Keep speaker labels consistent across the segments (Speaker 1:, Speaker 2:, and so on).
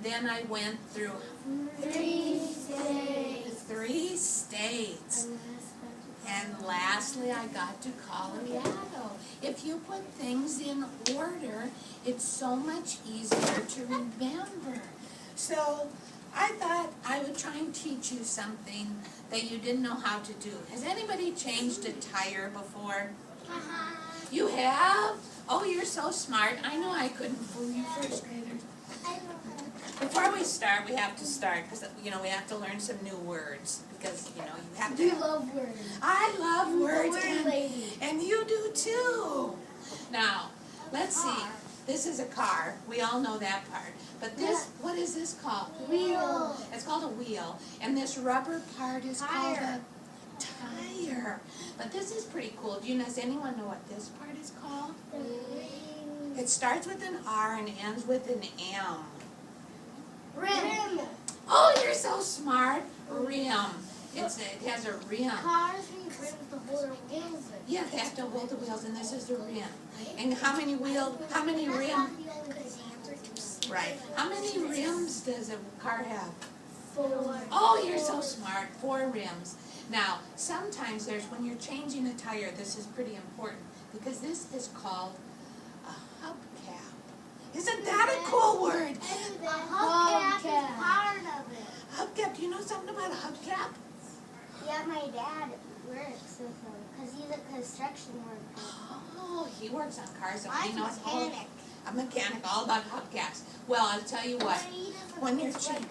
Speaker 1: then I went through
Speaker 2: 3 states.
Speaker 1: 3 states. And lastly, I got to Colorado. If you put things in order, it's so much easier to remember. So I thought I would try and teach you something that you didn't know how to do. Has anybody changed a tire before? You have? Oh, you're so smart. I know I couldn't fool you first graders. Before we start, we have to start because, we have to learn some new words because, you have to.
Speaker 2: You love words.
Speaker 1: I love words,
Speaker 2: Word lady.
Speaker 1: and you do too. Now, let's see. This is a car. We all know that part. But this, what is this called?
Speaker 2: Wheel.
Speaker 1: It's called a wheel. And this rubber part is called a tire. But this is pretty cool. Does anyone know what this part is called? It starts with an R and ends with an M.
Speaker 2: Rim.
Speaker 1: Oh, you're so smart. Rim. It has a rim.
Speaker 2: Cars need rims to hold their wheels.
Speaker 1: Yeah, they have to hold the wheels, and this is the rim. And how many rims? Right. How many rims does a car have?
Speaker 2: 4.
Speaker 1: Oh, you're so smart. 4 rims. Now, sometimes when you're changing a tire, this is pretty important because this is called a hubcap. Isn't that a cool word?
Speaker 2: The hubcap is part of it.
Speaker 1: Hubcap. Do you know something about a hubcap?
Speaker 2: Yeah, my dad works with them because he's a construction worker.
Speaker 1: Oh, he works on cars, so
Speaker 2: I'm
Speaker 1: he
Speaker 2: a
Speaker 1: knows all.
Speaker 2: mechanic.
Speaker 1: A mechanic, all about hubcaps. Well, I'll tell you what. When you're changing,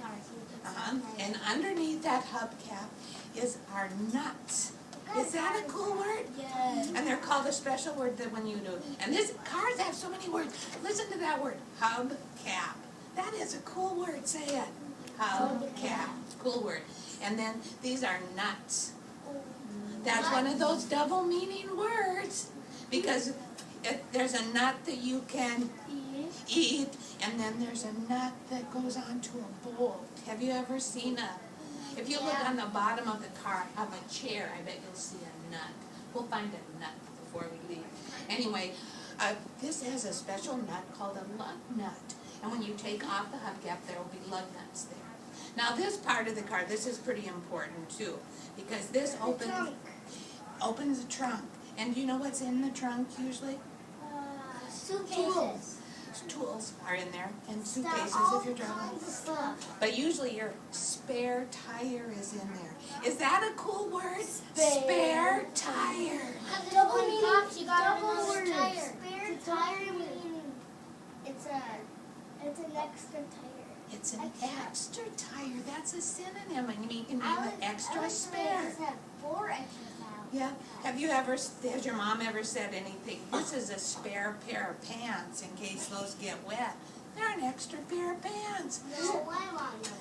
Speaker 1: and underneath that hubcap is our nuts. Is that a cool word?
Speaker 2: Yes.
Speaker 1: And they're called a special word that when you do. And cars have so many words. Listen to that word, hubcap. That is a cool word. Say it. Hubcap. Cool word. And then these are nuts. That's one of those double meaning words because there's a nut that you can eat, and then there's a nut that goes onto a bolt. Have you ever seen if you look on the bottom of the car of a chair, I bet you'll see a nut. We'll find a nut before we leave. Anyway, this has a special nut called a lug nut. And when you take off the hubcap, there will be lug nuts there. Now this part of the car, this is pretty important too, because this opens the trunk. And do you know what's in the trunk usually?
Speaker 2: Suitcases.
Speaker 1: Tools are in there, and suitcases if you're driving. But usually your spare tire is in there. Is that a cool word? Spare tire.
Speaker 2: Double meaning. Double word. Spare tire meaning it's an extra tire.
Speaker 1: It's an extra tire. That's a synonym, and you can mean extra spare.
Speaker 2: It has 4 extra tires.
Speaker 1: Yeah. Has your mom ever said anything? This is a spare pair of pants in case those get wet. They're an extra pair of pants.
Speaker 2: No, my mom knows.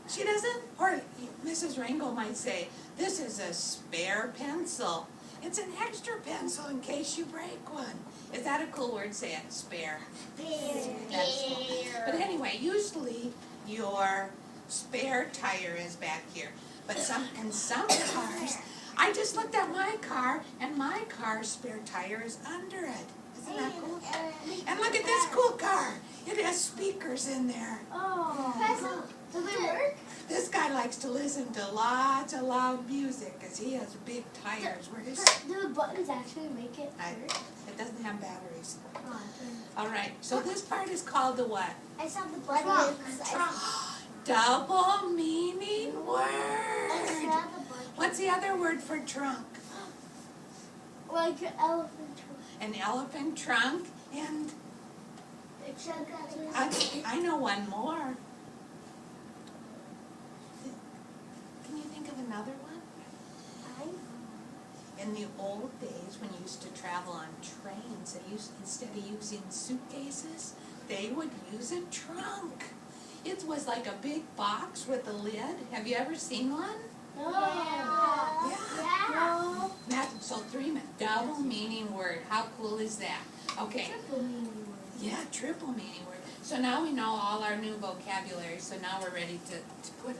Speaker 1: She doesn't? Or Mrs. Ringo might say, this is a spare pencil. It's an extra pencil in case you break one. Is that a cool word? Say it, spare. But anyway, usually your spare tire is back here. But in some cars, I just looked at my car, and my car's spare tire is under it. Isn't that cool? And look at this cool car. It has speakers in there.
Speaker 2: Oh. Do they work?
Speaker 1: This guy likes to listen to lots of loud music because he has big tires.
Speaker 2: Do the buttons actually make it work?
Speaker 1: It doesn't have batteries.
Speaker 2: Oh,
Speaker 1: All right, so this part is called the what?
Speaker 2: I saw the buttons.
Speaker 1: Double meaning
Speaker 2: I
Speaker 1: word.
Speaker 2: saw the buttons.
Speaker 1: What's the other word for trunk?
Speaker 2: Like an elephant trunk.
Speaker 1: An elephant trunk, and I know one more. Can you think of another one? In the old days, when you used to travel on trains, instead of using suitcases, they would use a trunk. It was like a big box with a lid. Have you ever seen one?
Speaker 2: No.
Speaker 1: Yeah. So 3 double meaning word. How cool is that? Okay.
Speaker 2: Triple meaning word.
Speaker 1: Yeah, triple meaning word. So now we know all our new vocabulary. So now we're ready to put